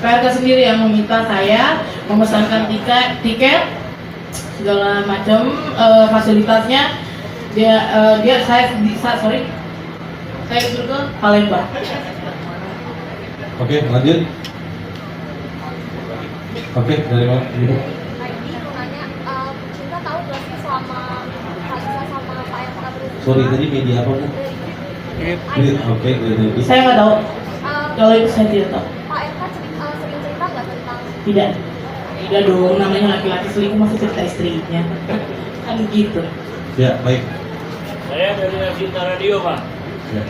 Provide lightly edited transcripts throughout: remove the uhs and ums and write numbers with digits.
PRK sendiri yang meminta saya memesankan tiket segala macam fasilitasnya. Saya disuruh ke Palembang. Oke, lanjut. Oke, dari mana Ibu? Cinta tahu gak sih selama Kalisa sama Pak RK berhubungan? Sorry, tadi media apa Bu? Oke, dari Saya nggak tahu. Kalau itu saya tidak tahu. Pak RK sering cerita nggak tentang Tidak. Tidak dong, namanya laki-laki selingkuh masih cerita istrinya. Kan gitu. Ya, baik. Saya dari Cinta Radio, Pak. Ya.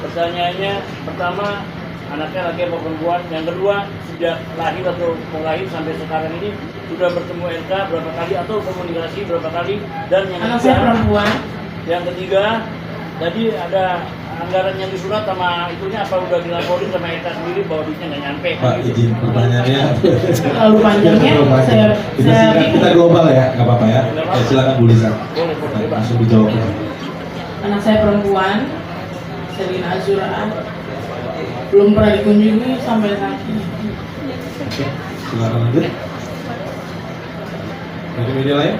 Pertanyaannya, pertama, anaknya laki atau perempuan? Yang kedua, sejak lahir atau mau lahir sampai sekarang ini sudah bertemu RK berapa kali atau komunikasi berapa kali? Dan yang Anak saya perempuan. yang ketiga, tadi ada anggaran yang disurat sama itunya apa udah dilaporin sama RK sendiri bahwa duitnya nggak nyampe? Pak, izin pertanyaannya. Terlalu panjangnya. Kita global ya, nggak apa-apa ya. Silakan Bu Lisa. Boleh, Pak. Langsung dijawab. Anak saya perempuan, Selina Azura, belum pernah dikunjungi sampai saat ini. Oke, silakan lanjut. Dari media lain?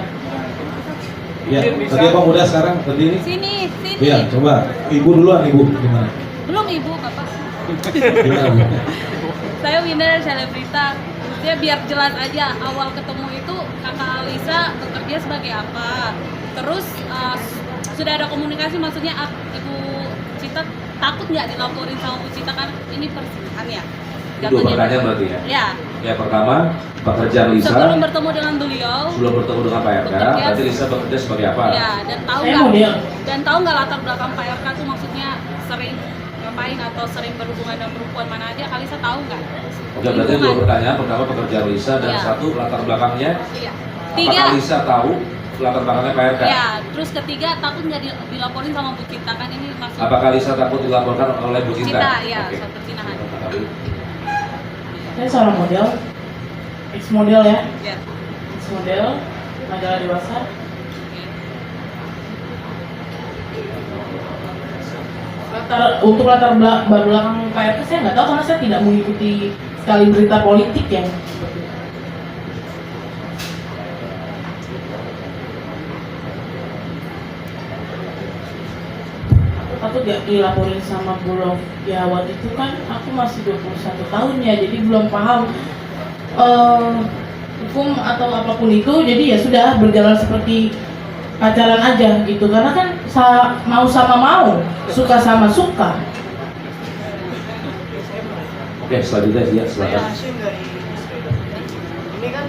Ya, tadi apa muda sekarang? Tadi ini? Sini. Iya, coba. Ibu duluan, Ibu. Gimana? Belum Ibu, Bapak. Gimana, Bu? Saya Winda dari Selebrita. Maksudnya biar jelas aja, awal ketemu itu Kakak Alisa bekerja sebagai apa. Terus sudah ada komunikasi, maksudnya Ibu Cita takut nggak dilaporin sama Bu Cita kan ini perselingkuhan ya? Dua pertanyaan berarti ya? Ya. Ya, pertama, pekerjaan Lisa Sebelum bertemu dengan beliau, sebelum bertemu dengan Pak RK, Bekerja. berarti Lisa bekerja sebagai apa? ya, dan tahu Saya nggak? model. Dan tahu nggak latar belakang Pak RK tuh maksudnya sering ngapain atau sering berhubungan dengan perempuan mana aja? Kalisa tahu nggak? Oke, berarti dua pertanyaan. Pertama, pekerjaan Lisa dan Iya. satu, latar belakangnya. Iya. Apakah Lisa tahu latar belakangnya Pak RK? Ya, terus ketiga takut nggak dilaporin sama Bu Cinta kan ini maksud Apakah Lisa takut dilaporkan oleh Bu Cinta? Cinta, ya, Oke. soal perzinahan. Saya seorang model, ex model ya, Ya. ex model, majalah dewasa. Untuk latar belakang Pak RK saya nggak tahu karena saya tidak mengikuti sekali berita politik ya. Aku tidak dilaporin sama Bulog ya waktu itu kan aku masih 21 tahun ya, jadi belum paham hukum atau apapun itu, jadi ya sudah berjalan seperti pacaran aja gitu, karena kan mau sama mau, suka sama suka. Oke, selanjutnya ya, Saya silakan. Hashim dari ini kan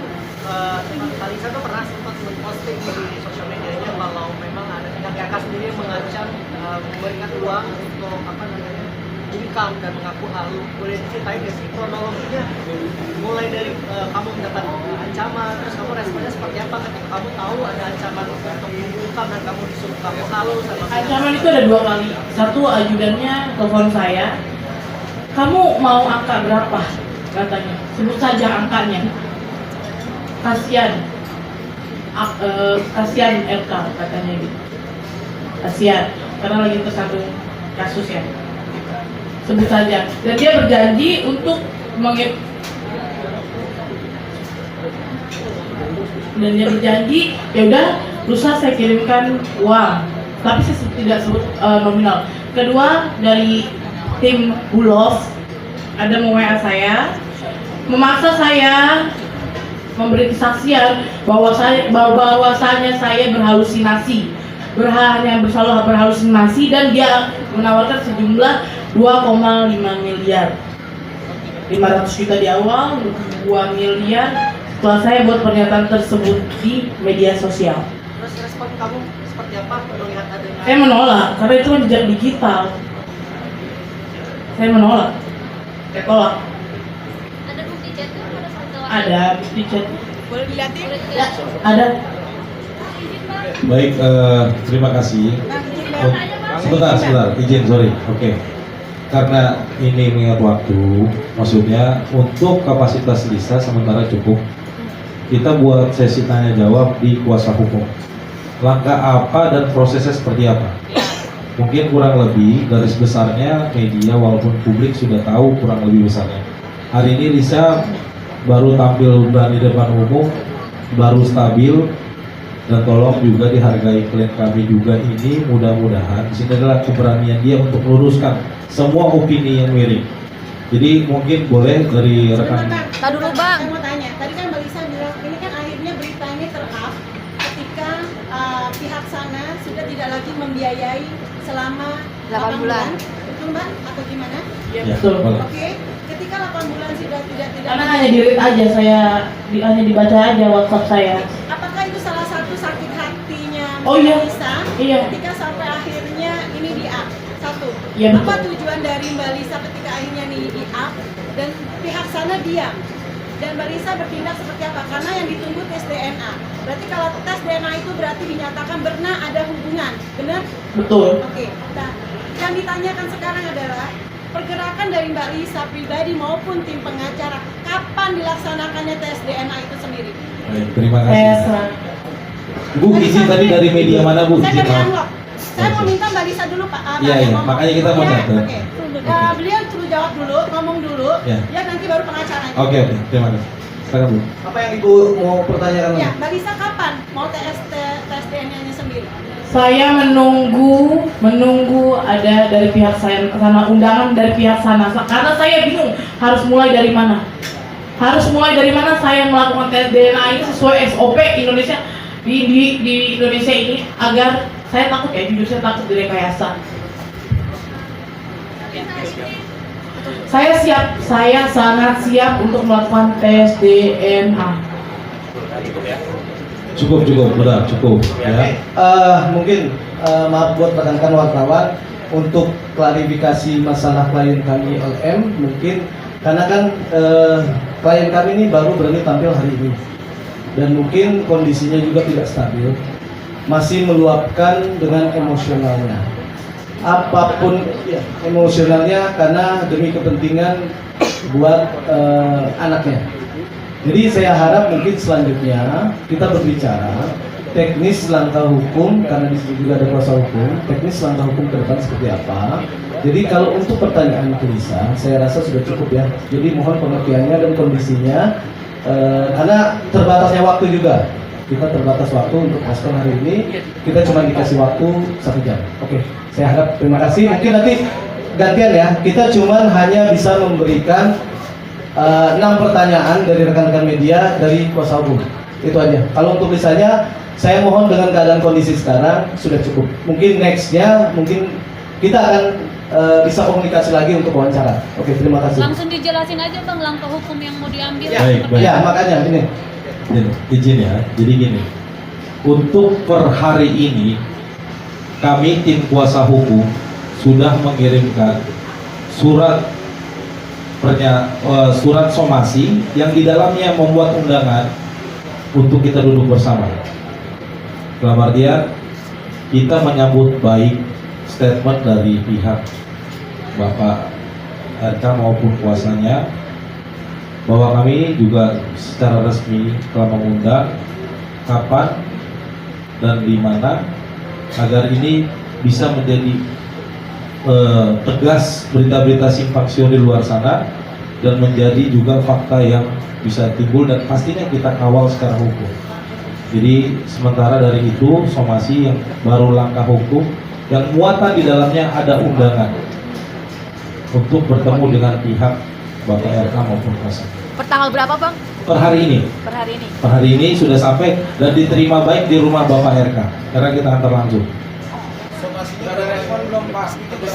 Kalisa tuh pernah sempat memposting di sosial medianya kalau memang ada pihak RK sendiri yang mengancam memberikan uang untuk apa namanya income dan mengaku halu. Boleh diceritain nggak sih kronologinya mulai dari kamu mendapat ancaman, terus kamu responnya seperti apa ketika kamu tahu ada ancaman untuk income dan kamu disuruh kamu halu sama Ancaman itu ada 2 kali. Satu, ajudannya telepon saya, kamu mau angka berapa katanya, sebut saja angkanya. Kasian RK katanya gitu, kasian karena lagi tersandung kasus ya, sebut saja. Dan dia berjanji untuk ya udah lusa saya kirimkan uang, tapi saya tidak sebut nominal. Kedua, dari tim Bulog ada WA saya, memaksa saya memberi kesaksian bahwasanya saya berhalusinasi, berhalusinasi, dan dia menawarkan sejumlah 2,5 miliar, 500 juta di awal, 2 miliar setelah saya buat pernyataan tersebut di media sosial. Terus respon kamu seperti apa melihat adanya? Saya menolak karena itu kan jejak digital. Saya menolak, saya tolak. ada bukti chatnya pada saat lewat? Ada bukti chat. Boleh dilihatin? Ya, ada. Baik, terima kasih. Sebentar, izin, sorry. Oke. Karena ini mengingat waktu, maksudnya untuk kapasitas Lisa sementara cukup. Kita buat sesi tanya jawab di kuasa hukum. Langkah apa dan prosesnya seperti apa? Mungkin kurang lebih garis besarnya media walaupun publik sudah tahu kurang lebih besarnya. Hari ini Lisa baru tampil berani depan umum, baru stabil, dan tolong juga dihargai klien kami juga ini. Mudah-mudahan di sini adalah keberanian dia untuk meluruskan semua opini yang miring. Jadi mungkin boleh dari rekan. Tadi dulu Bang. Saya mau tanya, tadi kan Mbak Lisa bilang ini kan akhirnya berita ini ter-up ketika pihak sana sudah tidak lagi membiayai selama 8 bulan. Betul Mbak? Atau gimana? Iya Ya, betul. boleh. Oke, ketika 8 bulan sudah tidak Karena hanya di-read aja hanya dibaca aja WhatsApp saya. apakah itu salah satu sakit hatinya Oh, Mbak iya. Lisa Iya. ketika sampai akhirnya ini di-up? Satu, Iya, apa betul. tujuan dari Mbak Lisa ketika akhirnya ini di-up dan pihak sana diam? Dan Mbak Lisa bertindak seperti apa? Karena yang ditunggu tes DNA. Berarti kalau tes DNA itu berarti dinyatakan benar ada hubungan, benar? Betul. Oke. Nah, yang ditanyakan sekarang adalah pergerakan dari Mbak Lisa pribadi maupun tim pengacara, kapan dilaksanakannya tes DNA itu sendiri? Baik, terima Saya kasih. Bu, izin tadi dari media mana Bu? Saya Izin, dari maaf. Unlock. Saya mau minta Mbak Lisa dulu Pak. Iya, yang iya, ngomong. makanya kita mau Ya, catat. Oke. Beliau suruh jawab dulu, ngomong dulu, Ya. ya nanti baru pengacaranya. Oke, terima kasih. Silakan Bu. Apa yang Ibu mau pertanyakan Ya, lagi? Mbak Lisa kapan mau tes DNA-nya sendiri? Saya menunggu ada dari pihak saya sana, undangan dari pihak sana, karena saya bingung harus mulai dari mana. Saya melakukan tes DNA ini sesuai SOP Indonesia di Indonesia ini, agar saya takut ya, jujur saya takut direkayasa. Saya sangat siap untuk melakukan tes DNA. Cukup, benar, cukup. Ya. Mungkin maaf buat rekan-rekan wartawan untuk klarifikasi masalah klien kami LM, mungkin karena kan klien kami ini baru berani tampil hari ini dan mungkin kondisinya juga tidak stabil, masih meluapkan dengan emosionalnya, apapun ya, emosionalnya karena demi kepentingan buat anaknya. Jadi saya harap mungkin selanjutnya kita berbicara teknis langkah hukum, karena di sini juga ada kuasa hukum, teknis langkah hukum ke depan seperti apa. Jadi kalau untuk pertanyaan ke Lisa, saya rasa sudah cukup ya. Jadi mohon pengertiannya dan kondisinya, karena terbatasnya waktu juga. Kita terbatas waktu untuk respon hari ini. Kita cuma dikasih waktu 1 jam. Oke, saya harap terima kasih. Mungkin nanti gantian ya. Kita cuma hanya bisa memberikan 6 pertanyaan dari rekan-rekan media dari kuasa hukum. Itu aja. Kalau untuk Lisanya, saya mohon dengan keadaan kondisi sekarang sudah cukup. Mungkin nextnya, mungkin kita akan bisa komunikasi lagi untuk wawancara. Oke, terima kasih. Langsung dijelasin aja Bang langkah hukum yang mau diambil. Baik. Ya, makanya ini. Izin ya, jadi gini, untuk per hari ini kami tim kuasa hukum sudah mengirimkan surat somasi yang di dalamnya membuat undangan untuk kita duduk bersama. Dalam artian kita menyambut baik statement dari pihak Bapak RK maupun kuasanya, bahwa kami juga secara resmi telah mengundang kapan dan di mana agar ini bisa menjadi tegas berita-berita simpang siur di luar sana dan menjadi juga fakta yang bisa timbul dan pastinya kita kawal secara hukum. Jadi sementara dari itu somasi yang baru langkah hukum yang muatan di dalamnya ada undangan untuk bertemu dengan pihak Bapak RK maupun kuasa. Per tanggal berapa Bang? Per hari ini. Per hari ini. Per hari ini sudah sampai dan diterima baik di rumah Bapak RK karena kita antar langsung.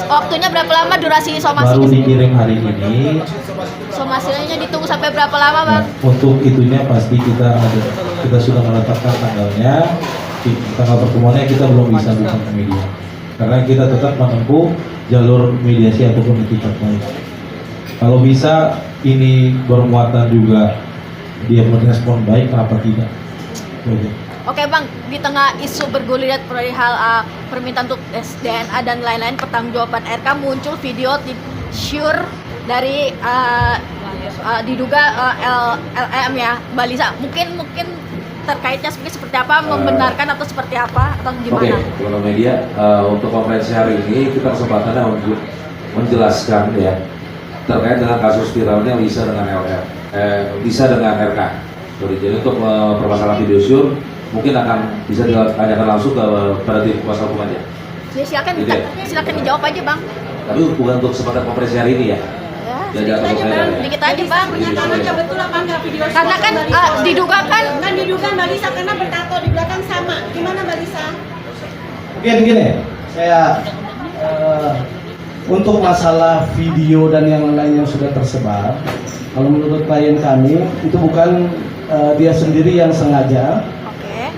Waktunya berapa lama durasi somasinya? Baru dikirim hari ini. Somasinya ditunggu sampai berapa lama Bang? Nah, untuk itunya pasti kita sudah menetapkan tanggalnya. Tanggal pertemuannya kita belum bisa buka ke media karena kita tetap menempuh jalur mediasi ataupun etikat baik. Kalau bisa ini bermuatan juga dia merespon baik, kenapa tidak? Oke Bang, di tengah isu bergulir perihal permintaan untuk tes DNA dan lain-lain, pertanggungjawaban RK muncul video sure dari diduga LM ya, Mbak Lisa. Mungkin terkaitnya seperti apa, membenarkan atau seperti apa atau gimana? Oke, kalau media untuk konferensi hari ini kita kesempatannya untuk menjelaskan ya terkait dengan kasus viralnya Lisa dengan Lisa dengan RK. Jadi untuk permasalahan video shoot mungkin akan bisa ditanyakan langsung pada tim kuasa hukumnya. Ya, silakan dijawab aja bang. Tapi bukan untuk kesempatan konferensi hari ini ya. Ya, dikit aja bang. Pernyataan aja betul apa enggak video shoot Karena kan Mbak Lisa? diduga kan Diduga Mbak Lisa karena bertato di belakang sama. Gimana Mbak Lisa? Oke, begini, saya untuk masalah video dan yang lain yang sudah tersebar, kalau menurut klien kami itu bukan dia sendiri yang sengaja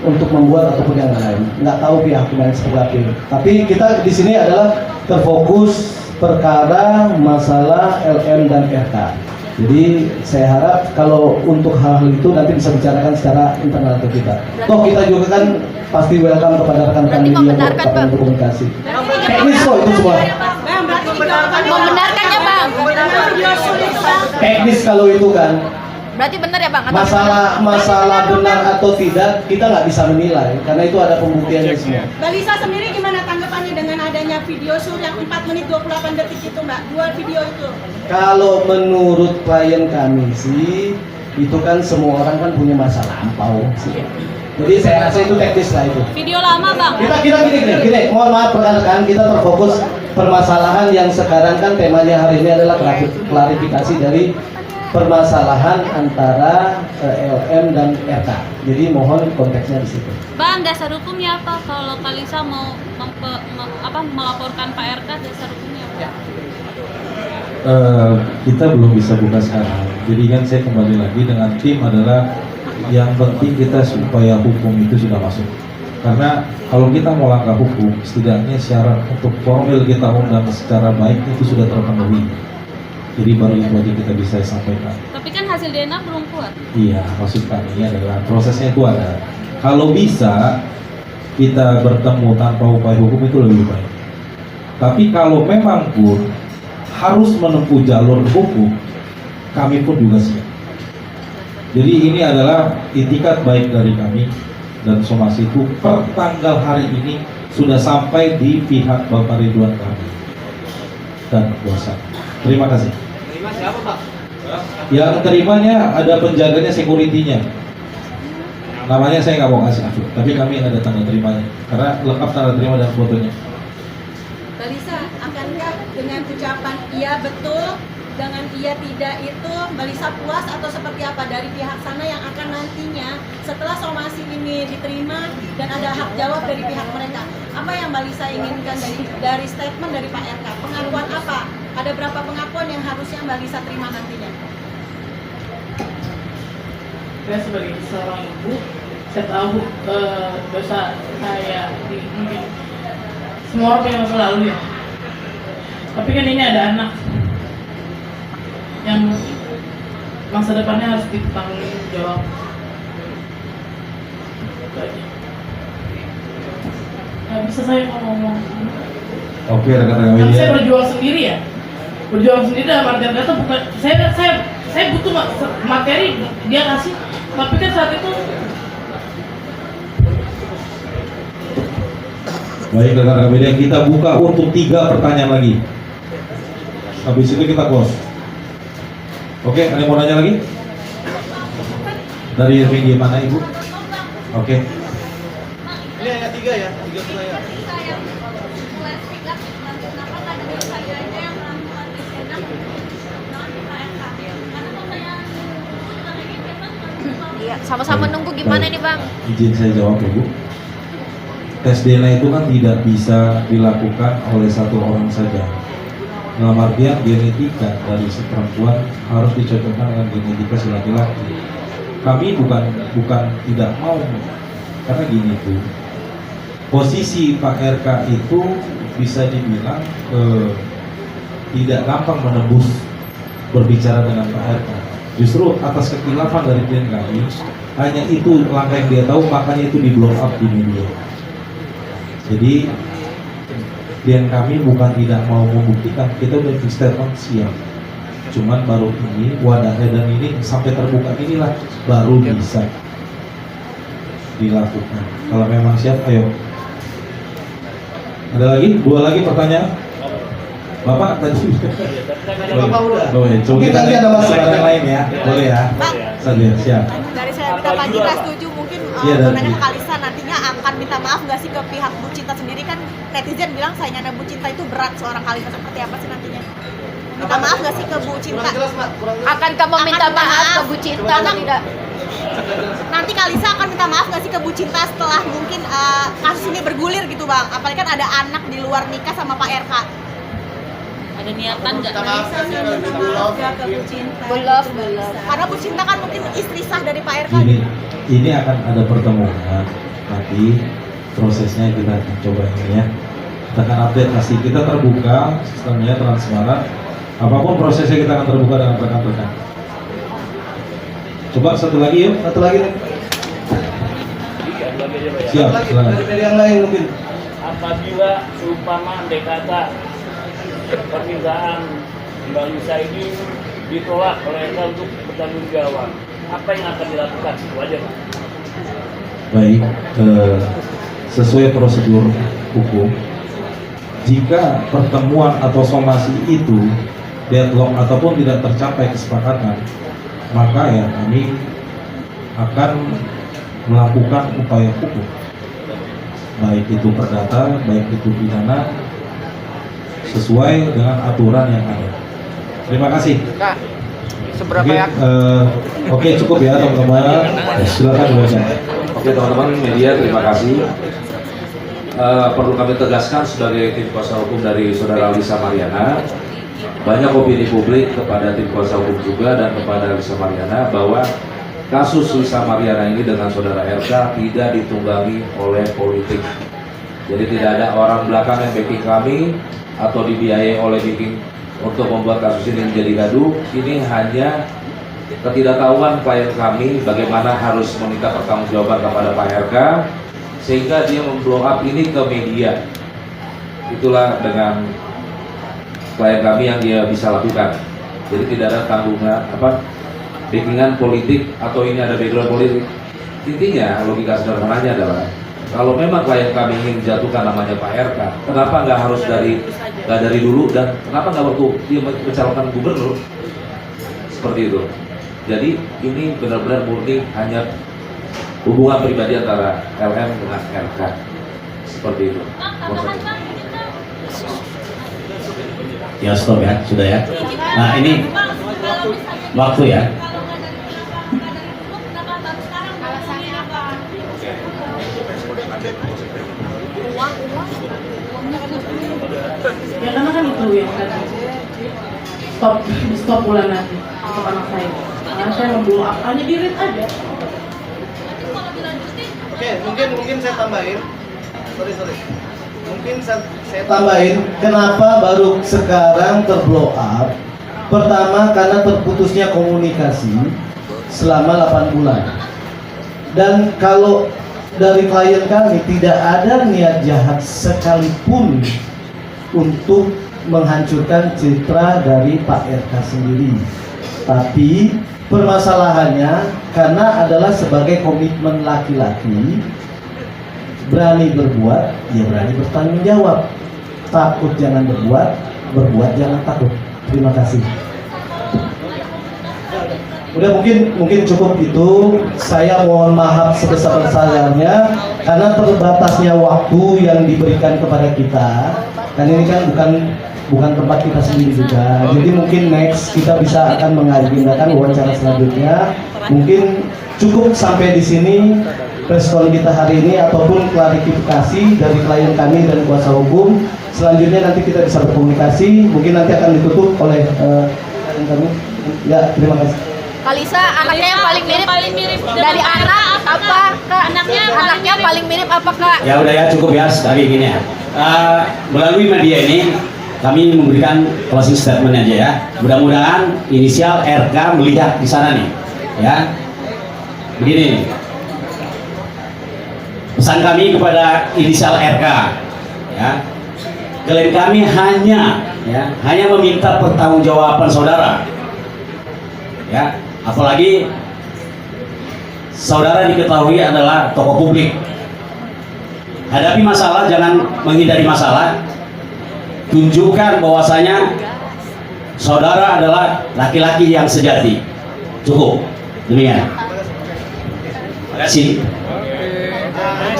untuk membuat ataupun yang lain. Nggak tahu pihak yang seperti apa. Tapi kita di sini adalah terfokus perkara masalah LM dan RK. Jadi saya harap kalau untuk hal-hal itu nanti bisa bicarakan secara internal ke kita. Toh kita juga kan pasti welcome kepada rekan-rekan media untuk komunikasi. Teknis kok itu semua. Bang, berarti dijawabkan membenarkannya bang. video shoot itu bang. Teknis kalau itu kan. Berarti benar ya bang? Atau Masalah benar atau tidak kita nggak bisa menilai karena itu ada pembuktiannya semua. Mbak Lisa sendiri gimana tanggapannya dengan adanya video shoot yang 4 menit 28 detik itu Mbak? 2 video itu. Kalau menurut klien kami sih itu kan semua orang kan punya masa lampau sih. Jadi saya rasa itu teknis lah itu. Video lama bang. Kita gini, mohon maaf rekan-rekan, kita terfokus permasalahan yang sekarang kan temanya hari ini adalah klarifikasi dari permasalahan antara LM dan RK. Jadi mohon konteksnya di situ. Bang, dasar hukumnya apa kalau Kak Lisa mau melaporkan Pak RK, dasar hukumnya apa? Kita belum bisa buka sekarang. Jadi kan saya kembali lagi dengan tim adalah yang penting kita supaya hukum itu sudah masuk. Karena kalau kita mau langkah hukum, setidaknya syarat untuk formil kita undang secara baik itu sudah terpenuhi. Jadi baru itu aja kita bisa sampaikan. Tapi kan hasil DNA belum keluar. Iya, maksud kami adalah prosesnya itu ada. Kalau bisa kita bertemu tanpa upaya hukum itu lebih baik. Tapi kalau memang pun harus menempuh jalur hukum, kami pun juga siap. Jadi ini adalah itikat baik dari kami dan somasi itu per tanggal hari ini sudah sampai di pihak Bapak Ridwan Kamil dan kuasa. Terima kasih. Terima siapa Pak? Yang terimanya ada penjaganya, security-nya. Namanya saya nggak mau kasih, tapi kami ada tanda terimanya karena lengkap tanda terima dan fotonya. Mbak Lisa, akankah dengan ucapan iya betul dengan iya tidak itu Mbak Lisa puas atau seperti apa dari pihak sana yang akan nantinya setelah somasi ini diterima dan ada hak jawab dari pihak mereka? Apa yang Mbak Lisa inginkan dari statement dari Pak RK? Pengakuan apa? Ada berapa pengakuan yang harusnya Mbak Lisa terima nantinya? Saya sebagai seorang ibu, saya tahu dosa saya mungkin semua orang punya masa lalu ya. Tapi kan ini ada anak yang masa depannya harus ditanggung jawab. Gak bisa saya ngomong. Oke, rekan-rekan Kan media. saya berjuang sendiri ya. Berjuang sendiri dalam artian kata bukan saya butuh materi dia kasih, tapi kan saat itu Baik rekan-rekan media, kita buka untuk 3 pertanyaan lagi. Habis itu kita close. Oke, ada yang mau nanya lagi? Dari media mana Ibu? Oke. Ini hanya 3 ya, 3 pertanyaan. Iya, sama-sama nunggu gimana Baik. nih bang? Izin saya jawab ya Bu. Tes DNA itu kan tidak bisa dilakukan oleh satu orang saja. Dalam artian genetika dari si perempuan harus dicocokkan dengan genetika si laki-laki. Kami bukan tidak mau, karena gini Bu, posisi Pak RK itu bisa dibilang tidak gampang menembus berbicara dengan Pak RK. Justru atas kekhilafan dari klien kami, hanya itu langkah yang dia tahu, makanya itu di blow up di media. Jadi klien kami bukan tidak mau membuktikan, kita udah di statement siap. Cuman baru ini wadahnya dan ini sampai terbuka inilah baru bisa dilakukan. Kalau memang siap, ayo. Ada lagi? 2 lagi pertanyaan? Bapak tadi. Bapak udah. Boleh. Coba Mungkin kita nanti ada lihat masalah yang lain ya. Boleh ya. Saja siap. Dari saya minta Pak Jika setuju mungkin Iya, mau dari- nanya ke Kalisa nantinya akan minta maaf nggak sih ke pihak Bu Cinta sendiri kan netizen bilang saingannya Bu Cinta itu berat seorang Kalisa seperti apa sih nantinya? Minta maaf nggak sih ke Bu Cinta? Kurang jelas, Mbak. Kurang jelas. Akan kamu minta maaf ke Bu Cinta atau tidak? Nanti Kalisa akan minta maaf nggak sih ke Bu Cinta setelah mungkin kasus ini bergulir gitu bang? Apalagi kan ada anak di luar nikah sama Pak RK. Ada niatan nggak? Belum. Karena Bu Cinta kan mungkin istri sah dari Pak RK. Ini akan ada pertemuan nanti prosesnya kita akan coba ini ya. Kita akan update pasti kita terbuka sistemnya transparan. Apapun prosesnya kita akan terbuka dengan rekan-rekan. Coba satu lagi yuk. Satu lagi nih. Siap. Satu lagi Silakan. dari yang lain mungkin. Apabila seumpama andai kata permintaan Mbak Lisa ini ditolak oleh RK untuk bertanggung jawab, apa yang akan dilakukan? Itu aja Pak. Baik, sesuai prosedur hukum, jika pertemuan atau somasi itu deadlock ataupun tidak tercapai kesepakatan, maka ya kami akan melakukan upaya hukum, baik itu perdata, baik itu pidana, sesuai dengan aturan yang ada. Terima kasih. Kak, seberapa Oke, yakin? oke, cukup ya teman-teman. Silakan baca. Oke teman-teman media, terima kasih. Perlu kami tegaskan sebagai tim kuasa hukum dari saudara Lisa Mariana, banyak opini publik kepada tim kuasa hukum juga dan kepada Lisa Mariana bahwa kasus Lisa Mariana ini dengan saudara RK tidak ditunggangi oleh politik. Jadi tidak ada orang belakang yang backing kami atau dibiayai oleh backing untuk membuat kasus ini menjadi gaduh. Ini hanya ketidaktahuan klien kami bagaimana harus meminta pertanggungjawaban kepada Pak RK sehingga dia memblow up ini ke media. Itulah dengan klien kami yang dia bisa lakukan. Jadi tidak ada tanggungan backingan politik atau ini ada background politik. Intinya logika sederhananya adalah kalau memang klien kami ingin menjatuhkan namanya Pak RK, kenapa nggak harus dari dulu dan kenapa nggak waktu dia mencalonkan gubernur seperti itu. Jadi ini benar-benar murni hanya hubungan pribadi antara LM dengan RK seperti itu. Ya stop ya, sudah ya. Nah ini waktu ya. Ya karena kan itu yang tadi stop bulan nanti untuk anak saya. Karena saya memblow up hanya di read aja. Oke, mungkin saya tambahin. Sorry. Mungkin saya Tambahin, kenapa baru sekarang terblow up? Pertama karena terputusnya komunikasi selama 8 bulan. Dan kalau dari klien kami tidak ada niat jahat sekalipun untuk menghancurkan citra dari Pak RK sendiri. Tapi permasalahannya karena adalah sebagai komitmen laki-laki, berani berbuat, ya berani bertanggung jawab. Takut jangan berbuat jangan takut. Terima kasih. Udah mungkin cukup itu. Saya mohon maaf sebesar-besarnya karena terbatasnya waktu yang diberikan kepada kita. Dan ini kan bukan tempat kita sendiri juga. Jadi mungkin next kita bisa akan mengagendakan wawancara selanjutnya. Mungkin cukup sampai di sini respon kita hari ini ataupun klarifikasi dari klien kami dan kuasa hukum. Selanjutnya nanti kita bisa berkomunikasi. Mungkin nanti akan ditutup oleh klien kami. Ya, terima kasih. Kalisa, anaknya yang paling mirip dari anak apa kak? Anaknya paling mirip apa kak? Ya udah ya, cukup ya sekali gini ya. Melalui media ini kami memberikan closing statement aja ya. Mudah-mudahan inisial RK melihat di sana nih, ya. Begini, pesan kami kepada inisial RK, ya. Klien kami hanya meminta pertanggungjawaban saudara, ya. Apalagi saudara diketahui adalah tokoh publik. Hadapi masalah, jangan menghindari masalah. tunjukkan bahwasanya saudara adalah laki-laki yang sejati. Cukup. Demikian. Terima kasih.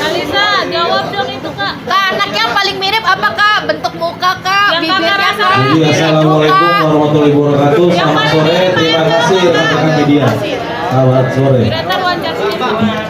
Alisa, jawab dong itu kak. Kak, anak yang paling mirip apa kak? Bentuk muka kak? Yang Bibirnya kamera kak? Jadi assalamualaikum warahmatullahi wabarakatuh. Selamat sore. Terima kasih rekan-rekan media. Selamat sore. Greta wawancara sendiri.